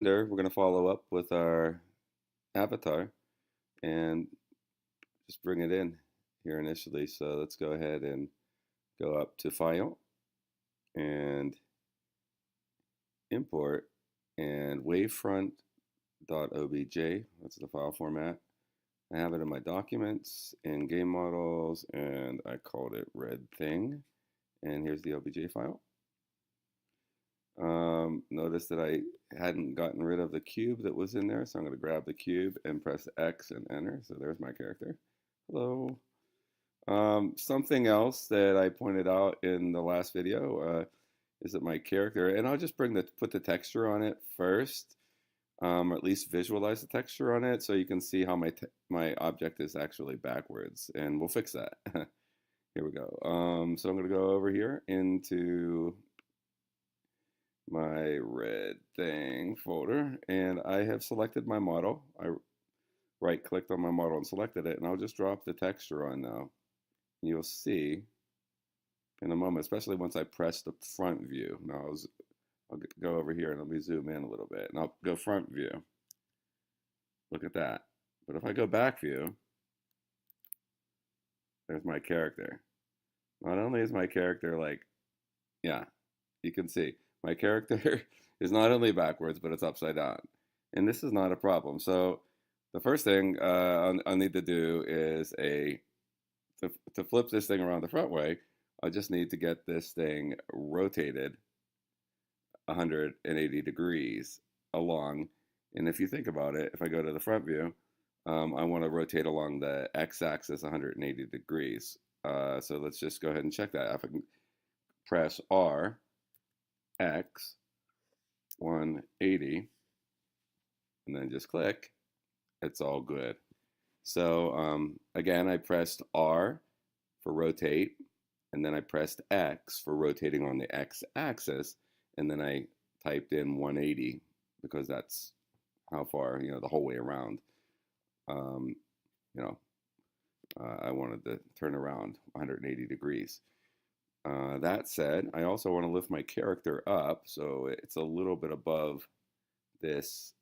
There, we're going to follow up with our avatar and just bring it in here initially. So let's go ahead and go up to File and Import and wavefront.obj. That's the file format. I have it in my documents in game models and I called it red thing. And here's the obj file. Notice that I hadn't gotten rid of the cube that was in there, so I'm going to grab the cube and press X and enter. So there's my character. Hello. Something else that I pointed out in the last video is that my character, and I'll just put the texture on it first, or at least visualize the texture on it, so you can see how my object is actually backwards, and we'll fix that. Here we go. So I'm going to go over here into my red thing folder, and I have selected my model. I right clicked on my model and selected it, and I'll just drop the texture on now. You'll see in a moment, especially once I press the front view. Now I'll go over here and let me zoom in a little bit, and I'll go front view. Look at that. But if I go back view, there's my character. Not only is my character like, yeah, you can see my character is not only backwards, but it's upside down. And this is not a problem. So the first thing I'll need to do is to flip this thing around the front way, I just need to get this thing rotated 180 degrees along. And if you think about it, if I go to the front view, I want to rotate along the x-axis 180 degrees. So let's just go ahead and check that. If I can press R, X, 180, and then just click, it's all good. So again, I pressed R for rotate, and then I pressed X for rotating on the x-axis, and then I typed in 180 because that's how far, the whole way around. I wanted to turn around 180 degrees. That said, I also want to lift my character up so it's a little bit above this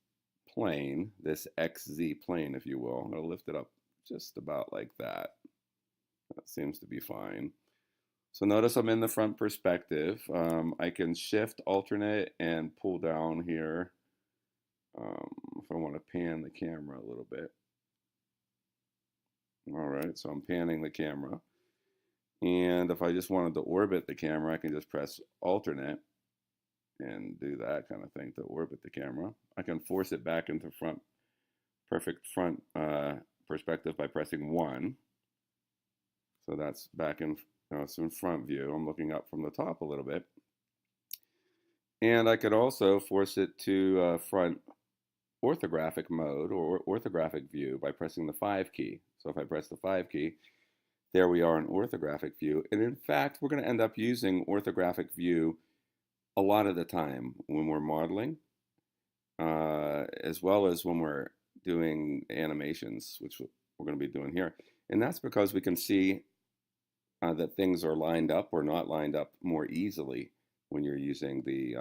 plane, this XZ plane, if you will. I'm going to lift it up just about like that. That seems to be fine. So notice I'm in the front perspective. I can shift, alternate, and pull down here if I want to pan the camera a little bit. All right, so I'm panning the camera. And if I just wanted to orbit the camera, I can just press alternate and do that kind of thing to orbit the camera. I can force it back into perfect front perspective by pressing 1. So that's back in, it's in front view. I'm looking up from the top a little bit. And I could also force it to front orthographic mode or orthographic view by pressing the 5 key. So if I press the 5 key, there we are in orthographic view. And in fact, we're going to end up using orthographic view a lot of the time when we're modeling, as well as when we're doing animations, which we're going to be doing here. And that's because we can see that things are lined up or not lined up more easily when you're using the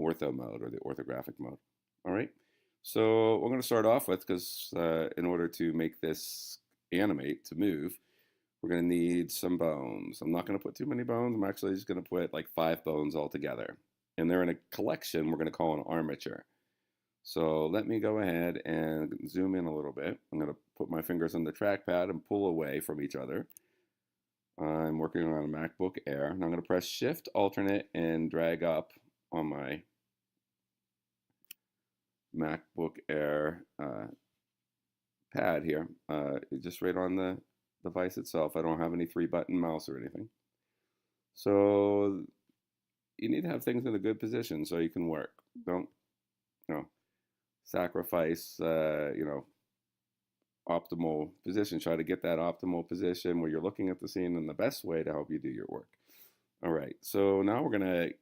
ortho mode or the orthographic mode. All right. So we're going to start off with, because in order to make this animate, to move, we're going to need some bones. I'm not going to put too many bones. I'm actually just going to put like 5 bones all together. And they're in a collection we're going to call an armature. So let me go ahead and zoom in a little bit. I'm going to put my fingers on the trackpad and pull away from each other. I'm working on a MacBook Air. And I'm going to press Shift, Alternate, and drag up on my MacBook Air pad here, just right on the device itself. I don't have any 3-button mouse or anything. So you need to have things in a good position so you can work. Don't, sacrifice, optimal position. Try to get that optimal position where you're looking at the scene in the best way to help you do your work. All right, so now we're going to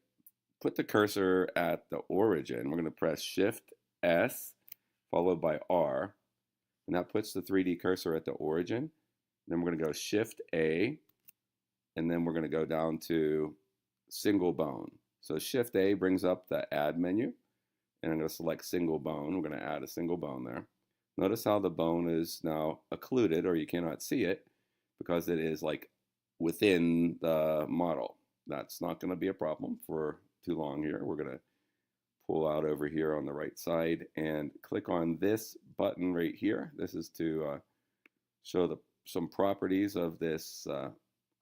put the cursor at the origin. We're going to press Shift S followed by R, and that puts the 3D cursor at the origin. Then we're going to go Shift A, and then we're going to go down to single bone. So Shift A brings up the Add menu, and I'm going to select single bone. We're going to add a single bone there. Notice how the bone is now occluded, or you cannot see it, because it is like within the model. That's not going to be a problem for too long here. We're going to pull out over here on the right side and click on this button right here. This is to show some properties of this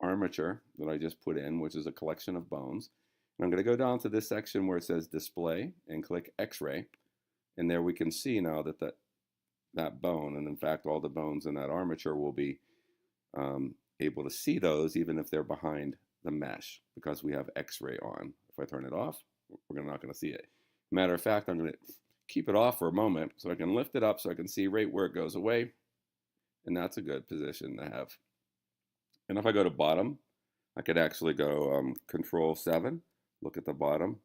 armature that I just put in, which is a collection of bones. And I'm going to go down to this section where it says display and click X-ray. And there we can see now that that bone, and in fact all the bones in that armature, will be able to see those even if they're behind the mesh, because we have X-ray on. If I turn it off, we're not going to see it. Matter of fact, I'm going to keep it off for a moment so I can lift it up so I can see right where it goes away. And that's a good position to have. And if I go to bottom, I could actually go Control 7, look at the bottom,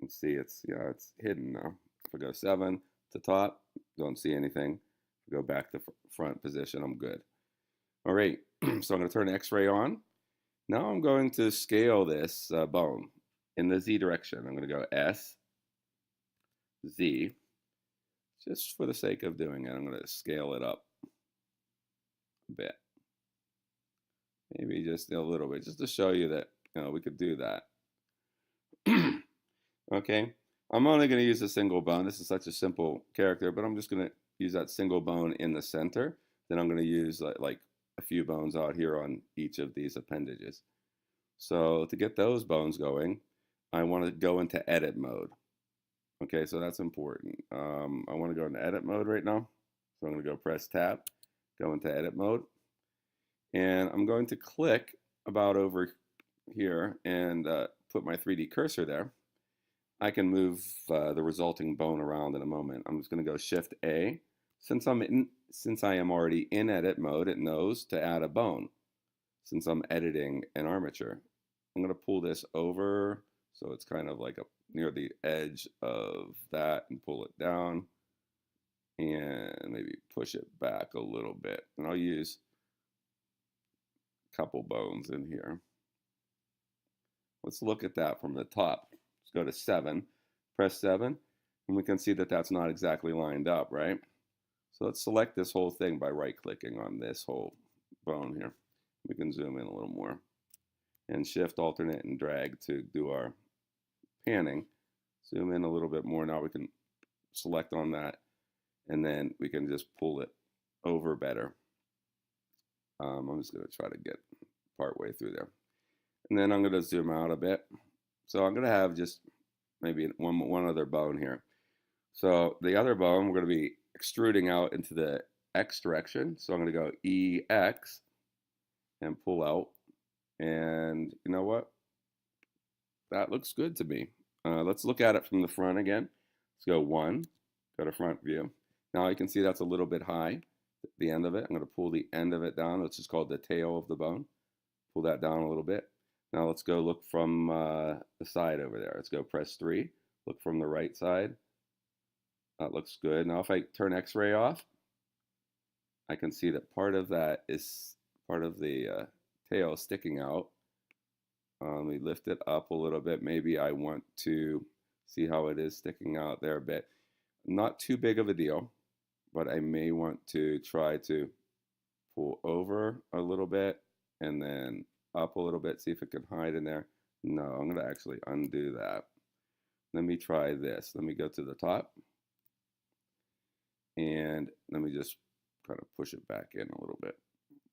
and see it's hidden now. If I go 7 to top, don't see anything. If I go back to front position, I'm good. All right, so I'm going to turn X-ray on. Now I'm going to scale this bone in the Z direction. I'm going to go S, Z, just for the sake of doing it. I'm going to scale it up a bit. Maybe just a little bit, just to show you that we could do that. Okay, I'm only going to use a single bone. This is such a simple character, but I'm just going to use that single bone in the center. Then I'm going to use like a few bones out here on each of these appendages. So to get those bones going, I want to go into edit mode. Okay, so that's important. I want to go into edit mode right now. So I'm going to go press tab, go into edit mode. And I'm going to click about over here and put my 3D cursor there. I can move the resulting bone around in a moment. I'm just going to go Shift A. Since I am already in edit mode, it knows to add a bone. Since I'm editing an armature, I'm going to pull this over so it's kind of like near the edge of that, and pull it down and maybe push it back a little bit. And I'll use a couple bones in here. Let's look at that from the top. Let's go to 7, press 7, and we can see that that's not exactly lined up, right? So let's select this whole thing by right-clicking on this whole bone here. We can zoom in a little more and shift, alternate, and drag to do our panning. Zoom in a little bit more. Now we can select on that, and then we can just pull it over better. I'm just going to try to get part way through there. And then I'm going to zoom out a bit. So I'm going to have just maybe one other bone here. So the other bone, we're going to be extruding out into the X direction. So I'm going to go EX and pull out. And you know what? That looks good to me. Let's look at it from the front again. Let's go 1, go to front view. Now you can see that's a little bit high, the end of it. I'm going to pull the end of it down, which is called the tail of the bone. Pull that down a little bit. Now let's go look from the side over there. Let's go press 3, look from the right side. That looks good. Now if I turn X-ray off, I can see that part of that is part of the tail sticking out. Let me lift it up a little bit. Maybe I want to see how it is sticking out there a bit. Not too big of a deal, but I may want to try to pull over a little bit and then up a little bit, see if it can hide in there. No, I'm going to actually undo that. Let me try this. Let me go to the top. And let me just kind of push it back in a little bit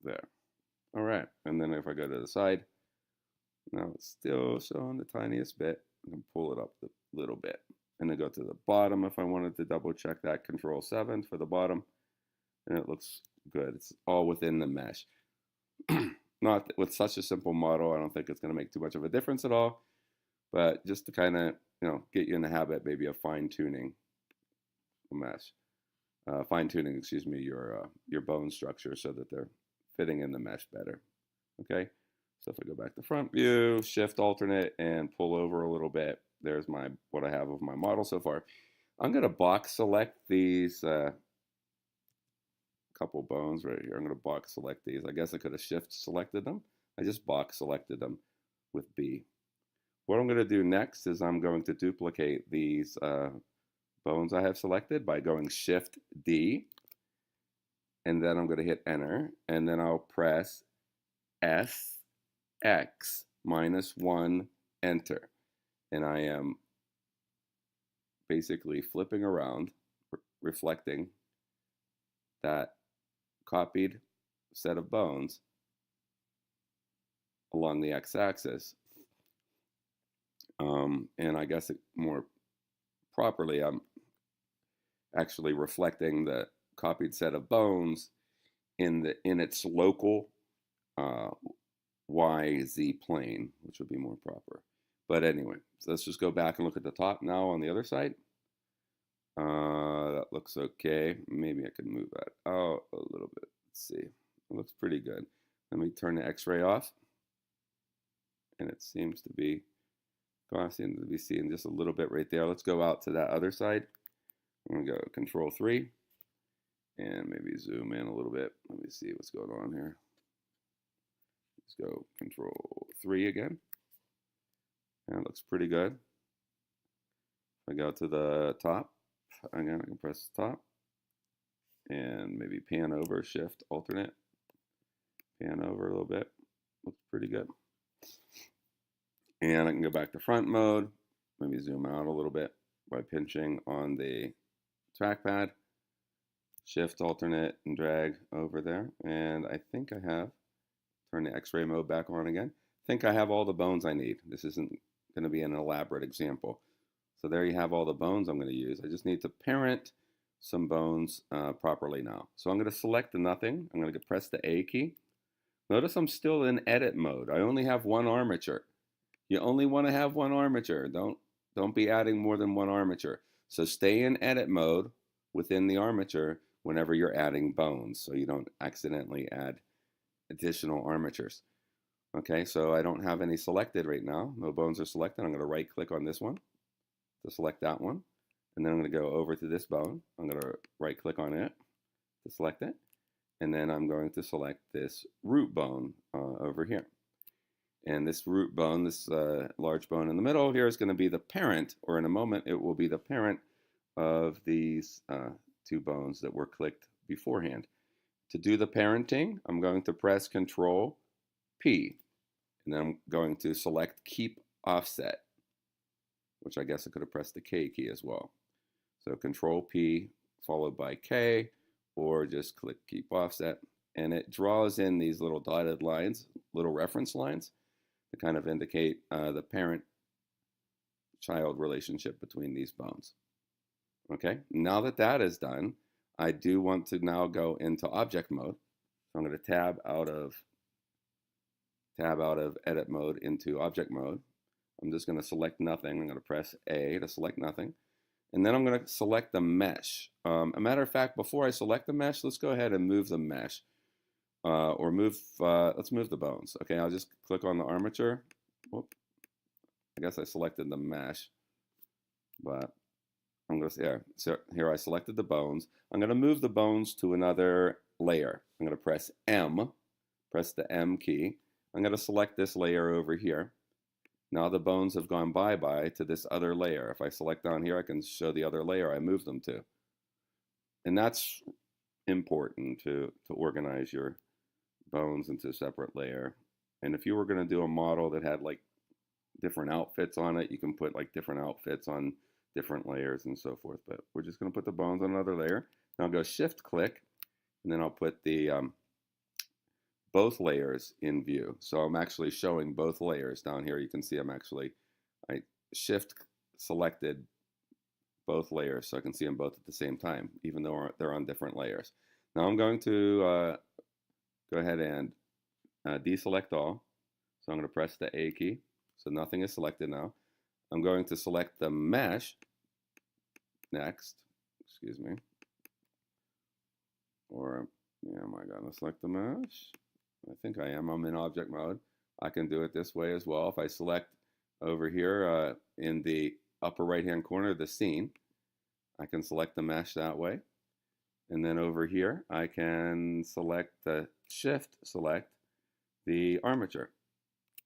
there. All right, and then if I go to the side, now it's still showing the tiniest bit. I can pull it up a little bit. And then go to the bottom if I wanted to double check that, Control 7 for the bottom. And it looks good. It's all within the mesh. Not with such a simple model, I don't think it's going to make too much of a difference at all. But just to kind of, get you in the habit maybe of fine-tuning the mesh. Fine-tuning, excuse me, your bone structure so that they're fitting in the mesh better. Okay, so if I go back to front view, shift, alternate, and pull over a little bit, there's what I have of my model so far. I'm going to box select these couple bones right here. I'm going to box select these. I guess I could have shift selected them. I just box selected them with B. What I'm going to do next is I'm going to duplicate these bones I have selected by going Shift D, and then I'm going to hit enter, and then I'll press S X -1 enter, and I am basically flipping around, reflecting that copied set of bones along the x-axis. And I guess more properly, I'm actually reflecting the copied set of bones in its local YZ plane, which would be more proper. But anyway, so let's just go back and look at the top now on the other side. That looks okay. Maybe I can move that out a little bit. Let's see. It looks pretty good. Let me turn the X-ray off. And it seems to be seeing just a little bit right there. Let's go out to that other side. I'm gonna go Control 3 and maybe zoom in a little bit. Let me see what's going on here. Let's go Control 3 again. And it looks pretty good. If I go to the top, again, I can press top and maybe pan over, Shift, alternate, pan over a little bit. Looks pretty good. And I can go back to front mode, maybe zoom out a little bit by pinching on the trackpad, Shift, alternate, and drag over there. And I think I have, turn the X-ray mode back on again. I think I have all the bones I need. This isn't going to be an elaborate example. So there you have all the bones I'm going to use. I just need to parent some bones properly now. So I'm going to select the nothing. I'm going to press the A key. Notice I'm still in edit mode. I only have one armature. You only want to have one armature. Don't be adding more than one armature. So stay in edit mode within the armature whenever you're adding bones, so you don't accidentally add additional armatures. Okay, so I don't have any selected right now. No bones are selected. I'm going to right click on this one to select that one. And then I'm going to go over to this bone. I'm going to right click on it to select it. And then I'm going to select this root bone over here. And this root bone, this large bone in the middle here, is going to be the parent, or in a moment it will be the parent of these two bones that were clicked beforehand. To do the parenting, I'm going to press Control P, and then I'm going to select Keep Offset, which I guess I could have pressed the K key as well. So Control P followed by K, or just click Keep Offset, and it draws in these little dotted lines, little reference lines, to kind of indicate the parent-child relationship between these bones. Okay, now that that is done, I do want to now go into object mode. So I'm going to tab out of edit mode into object mode. I'm just going to select nothing. I'm going to press A to select nothing. And then I'm going to select the mesh. A matter of fact, before I select the mesh, let's go ahead and move the mesh. Let's move the bones. Okay, I'll just click on the armature. Whoop. I guess I selected the mesh, but I'm going to, yeah, so here I selected the bones. I'm going to move the bones to another layer. I'm going to press M, press the M key. I'm going to select this layer over here. Now the bones have gone bye-bye to this other layer. If I select down here, I can show the other layer I moved them to. And that's important to organize your bones into a separate layer. And if you were going to do a model that had like different outfits on it, you can put like different outfits on different layers and so forth. But we're just going to put the bones on another layer. Now I'll go Shift click, and then I'll put the both layers in view. So I'm actually showing both layers down here. You can see I Shift selected both layers so I can see them both at the same time, even though they're on different layers. Now I'm going to go ahead and deselect all. So I'm going to press the A key. So nothing is selected now. I'm going to select the mesh next. Excuse me. Or, yeah, am I going to select the mesh? I think I am. I'm in object mode. I can do it this way as well. If I select over here in the upper right-hand corner of the scene, I can select the mesh that way. And then over here, I can select the Shift select the armature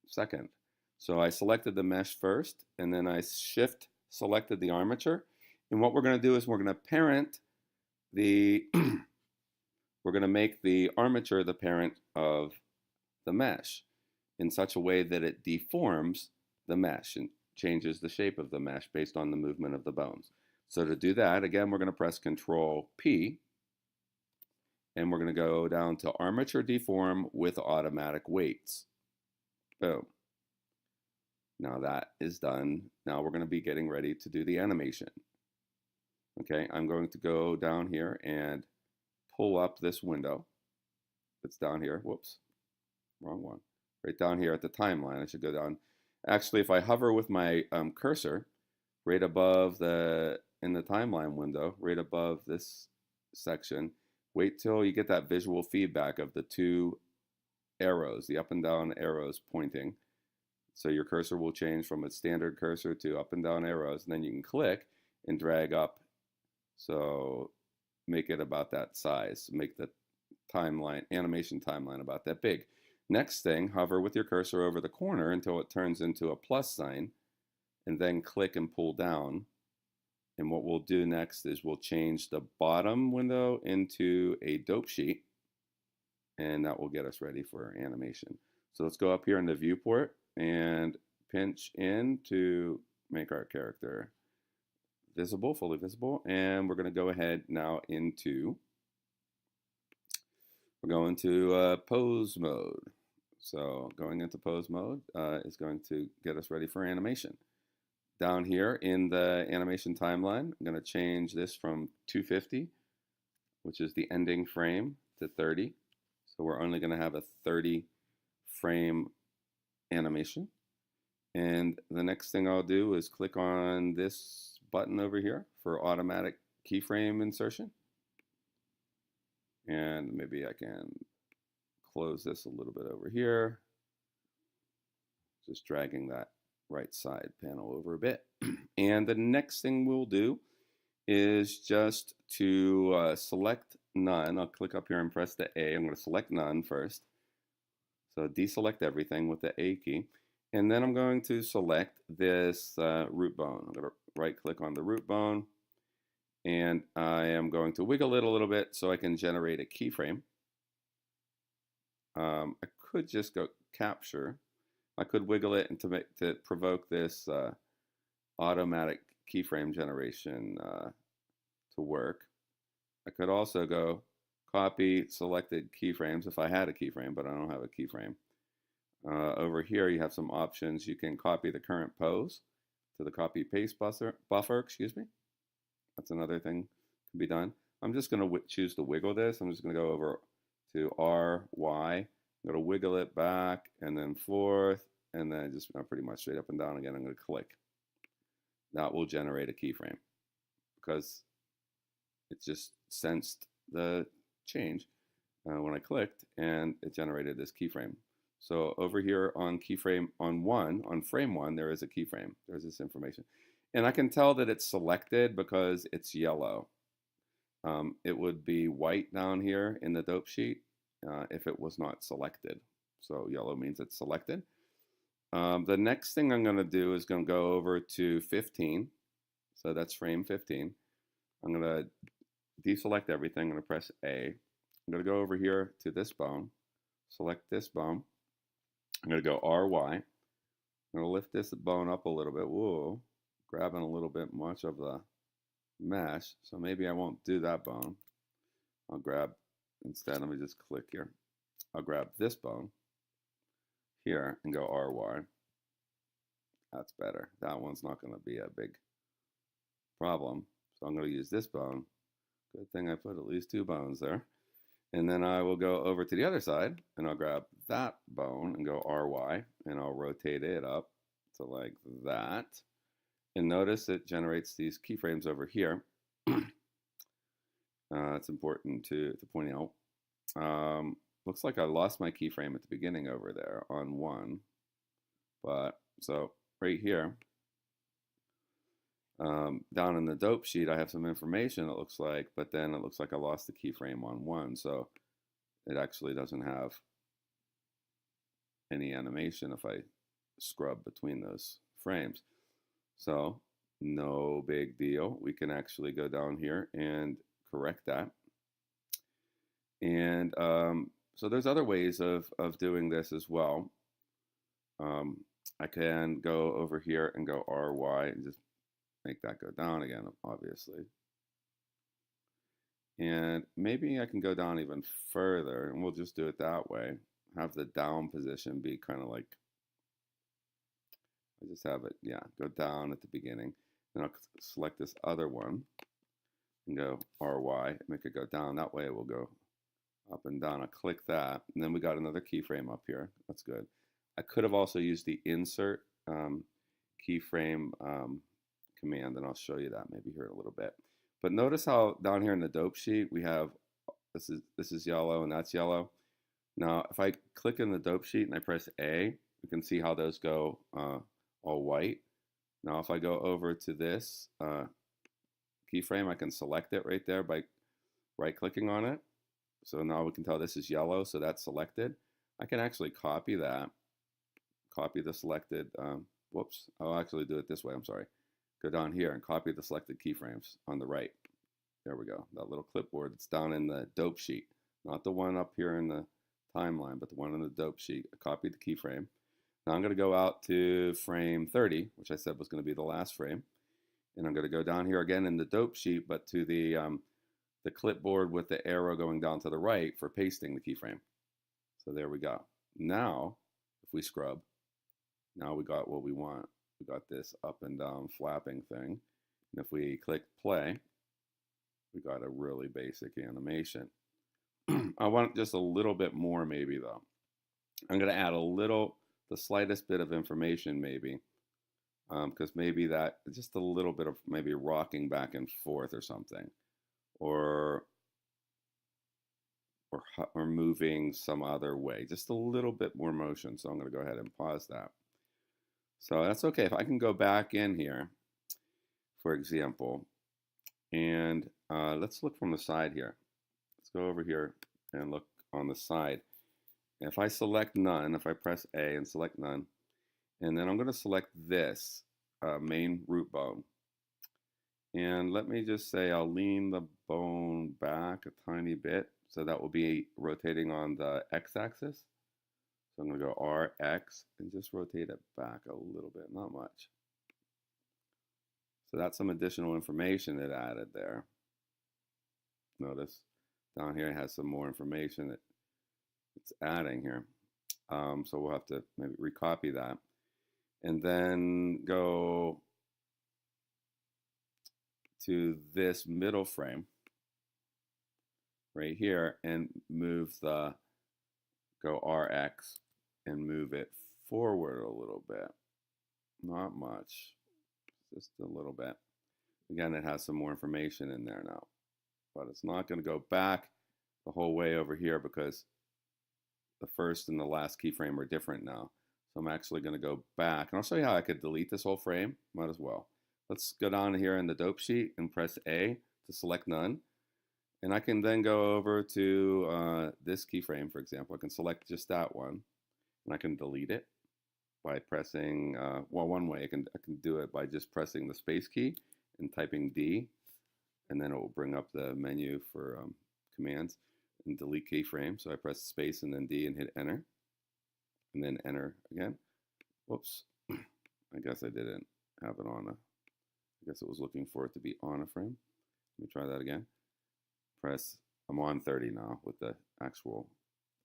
second. So I selected the mesh first, and then I Shift selected the armature. And what we're going to do is we're going to parent the, we're going to make the armature the parent of the mesh in such a way that it deforms the mesh and changes the shape of the mesh based on the movement of the bones. So to do that, again, we're going to press Control P, and we're going to go down to Armature Deform with Automatic Weights. Boom. Now that is done. Now we're going to be getting ready to do the animation. Okay, I'm going to go down here and pull up this window that's down here. Whoops, wrong one. Right down here at the timeline, I should go down. Actually, if I hover with my cursor right above in the timeline window, right above this section, wait till you get that visual feedback of the two arrows, the up and down arrows pointing. So your cursor will change from a standard cursor to up and down arrows, and then you can click and drag up. So make it about that size, make the timeline, animation timeline about that big. Next thing, hover with your cursor over the corner until it turns into a plus sign, and then click and pull down. And what we'll do next is we'll change the bottom window into a dope sheet, and that will get us ready for animation. So let's go up here in the viewport and pinch in to make our character visible, fully visible. And we're going to go ahead now into, we're going to pose mode. So going into pose mode is going to get us ready for animation. Down here in the animation timeline, I'm going to change this from 250, which is the ending frame, to 30. So we're only going to have a 30 frame animation. And the next thing I'll do is click on this button over here for automatic keyframe insertion. And maybe I can close this a little bit over here. Just dragging that right side panel over a bit. And the next thing we'll do is just to select none. I'll click up here and press the A. I'm going to select none first. So deselect everything with the A key. And then I'm going to select this root bone. I'm going to right click on the root bone. And I am going to wiggle it a little bit so I can generate a keyframe. I could just go capture. I could wiggle it and to provoke this automatic keyframe generation to work. I could also go copy selected keyframes if I had a keyframe, but I don't have a keyframe. Over here you have some options. You can copy the current pose to the copy paste buffer, excuse me. That's another thing can be done. I'm just going to choose to wiggle this. I'm just going to go over to R, Y. I'm going to wiggle it back and then forth, and then just pretty much straight up and down again. I'm going to click. That will generate a keyframe because it just sensed the change when I clicked, and it generated this keyframe. So over here on keyframe on frame one, there is a keyframe. There's this information. And I can tell that it's selected because it's yellow. It would be white down here in the dope sheet if it was not selected. So yellow means it's selected. The next thing I'm going to do is going to go over to 15. So that's frame 15. I'm going to deselect everything. I'm going to press A. I'm going to go over here to this bone, select this bone. I'm going to go RY. I'm going to lift this bone up a little bit. Whoa, grabbing a little bit much of the mesh. So maybe I won't do that bone. I'll grab, instead, let me just click here. I'll grab this bone here and go RY. That's better. That one's not going to be a big problem. So I'm going to use this bone. Good thing I put at least two bones there. And then I will go over to the other side and I'll grab that bone and go RY, and I'll rotate it up to like that. And notice it generates these keyframes over here. It's important to point out. Looks like I lost my keyframe at the beginning over there on 1. But so right here, down in the dope sheet, I have some information, it looks like, but then it looks like I lost the keyframe on 1. So it actually doesn't have any animation if I scrub between those frames. So no big deal. We can actually go down here and correct that. And so there's other ways of doing this as well. I can go over here and go RY and just make that go down again, obviously. And maybe I can go down even further, and we'll just do it that way. Have the down position be kind of like, I just have it, yeah, go down at the beginning. Then I'll select this other one and go RY, make it go down. That way it will go up and down. I'll click that, and then we got another keyframe up here. That's good. I could have also used the insert keyframe command, and I'll show you that maybe here in a little bit. But notice how down here in the dope sheet we have this is yellow and that's yellow. Now if I click in the dope sheet and I press A, we can see how those go all white. Now if I go over to this keyframe, I can select it right there by right clicking on it. So now we can tell this is yellow, so that's selected. I can actually copy that, copy the selected, whoops, I'll actually do it this way, I'm sorry. Go down here and copy the selected keyframes on the right. There we go, that little clipboard. It's down in the dope sheet, not the one up here in the timeline, but the one in the dope sheet. I copied the keyframe. Now I'm going to go out to frame 30, which I said was going to be the last frame. And I'm going to go down here again in the dope sheet, but to the clipboard with the arrow going down to the right for pasting the keyframe. So there we go. Now, if we scrub, now we got what we want. We got this up and down flapping thing. And if we click play, we got a really basic animation. I want just a little bit more maybe though. I'm going to add the slightest bit of information maybe, because maybe that, just a little bit of maybe rocking back and forth or something. Or moving some other way, just a little bit more motion. So I'm going to go ahead and pause that. So that's okay. If I can go back in here, for example, and let's look from the side here. Let's go over here and look on the side. If I select none, if I press A and select none, and then I'm going to select this main root bone. And let me just say I'll lean the bone back a tiny bit. So that will be rotating on the x-axis. So I'm going to go RX and just rotate it back a little bit, not much. So that's some additional information it added there. Notice down here it has some more information that it's adding here. So we'll have to maybe recopy that. And then go to this middle frame right here and move go RX and move it forward a little bit. Not much, just a little bit. Again, it has some more information in there now, but it's not going to go back the whole way over here because the first and the last keyframe are different now. So I'm actually going to go back, and I'll show you how I could delete this whole frame. Might as well. Let's go down here in the dope sheet and press A to select none. And I can then go over to this keyframe, for example. I can select just that one, and I can delete it by pressing, well, one way I can do it by just pressing the space key and typing D, and then it will bring up the menu for commands and delete keyframe. So I press space and then D and hit enter, and then enter again. Whoops, I guess I didn't have it on I guess it was looking for it to be on a frame. Let me try that again. I'm on 30 now with the actual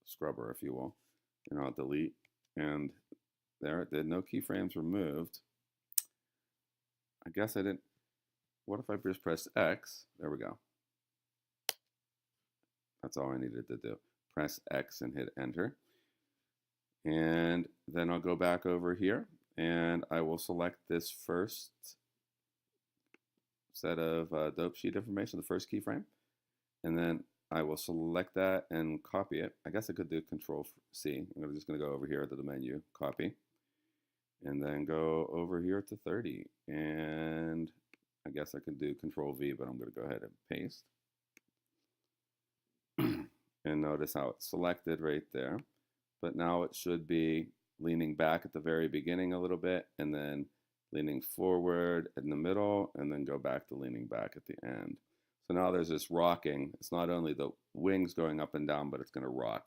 scrubber, if you will. And I'll delete, and there it did, no keyframes removed. I guess I didn't, what if I just press X? There we go. That's all I needed to do. Press X and hit enter. And then I'll go back over here and I will select this first set of dope sheet information, the first keyframe. And then I will select that and copy it. I guess I could do Control C. I'm just going to go over here to the menu, copy, and then go over here to 30. And I guess I could do Control V, but I'm going to go ahead and paste. And notice how it's selected right there. But now it should be leaning back at the very beginning a little bit and then leaning forward in the middle, and then go back to leaning back at the end. So now there's this rocking. It's not only the wings going up and down, but it's going to rock.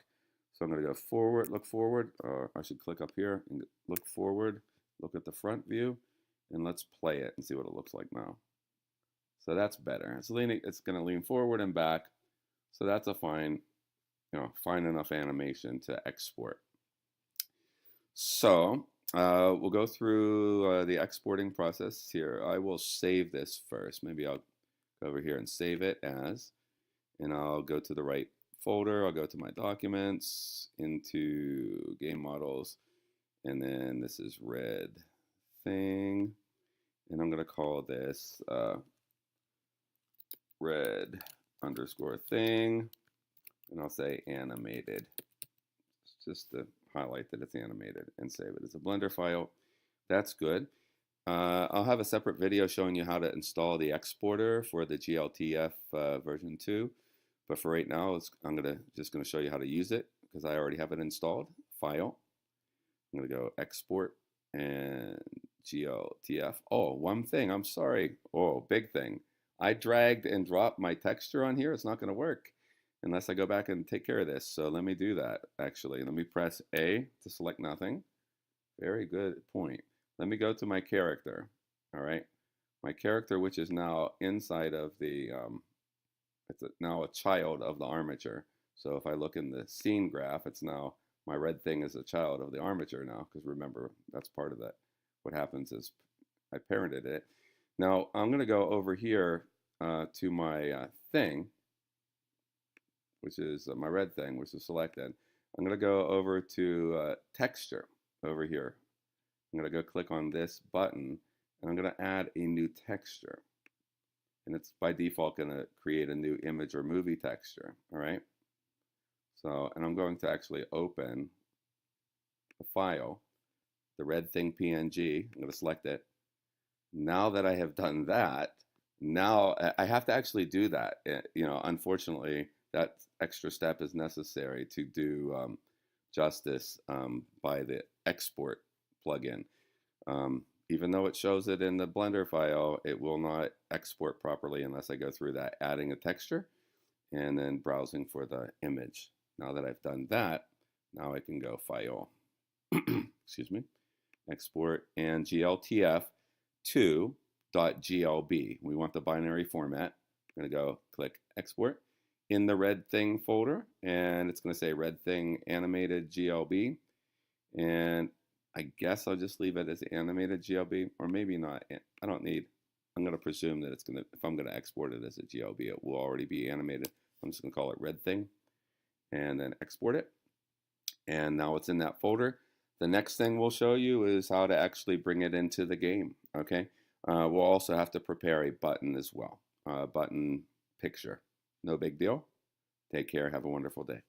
So I'm going to go forward, look forward, or I should click up here and look forward, look at the front view, and let's play it and see what it looks like now. So that's better. It's going to lean forward and back. So that's a fine, fine enough animation to export. So we'll go through the exporting process here. I will save this first. Maybe I'll go over here and save it as, and I'll go to the right folder. I'll go to my documents, into game models, and then this is red thing, and I'm going to call this red underscore thing, and I'll say animated, just to highlight that it's animated, and save it as a Blender file. That's good. I'll have a separate video showing you how to install the exporter for the GLTF version 2. But for right now, I'm just going to show you how to use it because I already have it installed. File. I'm going to go export and GLTF. Oh, one thing. I'm sorry. Oh, big thing. I dragged and dropped my texture on here. It's not going to work unless I go back and take care of this. So let me do that, actually. Let me press A to select nothing. Very good point. Let me go to my character. All right. My character, which is now inside of the, it's now a child of the armature. So if I look in the scene graph, it's now, my red thing is a child of the armature now, because remember, that's part of that. What happens is I parented it. Now I'm going to go over here to my thing, which is my red thing, which is selected. I'm going to go over to texture over here. I'm going to go click on this button, and I'm going to add a new texture. And it's by default going to create a new image or movie texture, all right? So, and I'm going to actually open the file, the red thing PNG. I'm going to select it. Now that I have done that, now I have to actually do that. Unfortunately, that extra step is necessary to do justice by the export plugin. Even though it shows it in the Blender file, it will not export properly unless I go through that adding a texture and then browsing for the image. Now that I've done that, now I can go File, excuse me, Export, and GLTF to .glb. We want the binary format. I'm going to go click Export in the red thing folder, and it's going to say red thing animated GLB, and I guess I'll just leave it as animated GLB, or maybe not. I don't need, I'm going to presume that it's going to, if I'm going to export it as a GLB, it will already be animated. I'm just going to call it red thing and then export it. And now it's in that folder. The next thing we'll show you is how to actually bring it into the game, okay? We'll also have to prepare a button as well, button picture. No big deal. Take care. Have a wonderful day.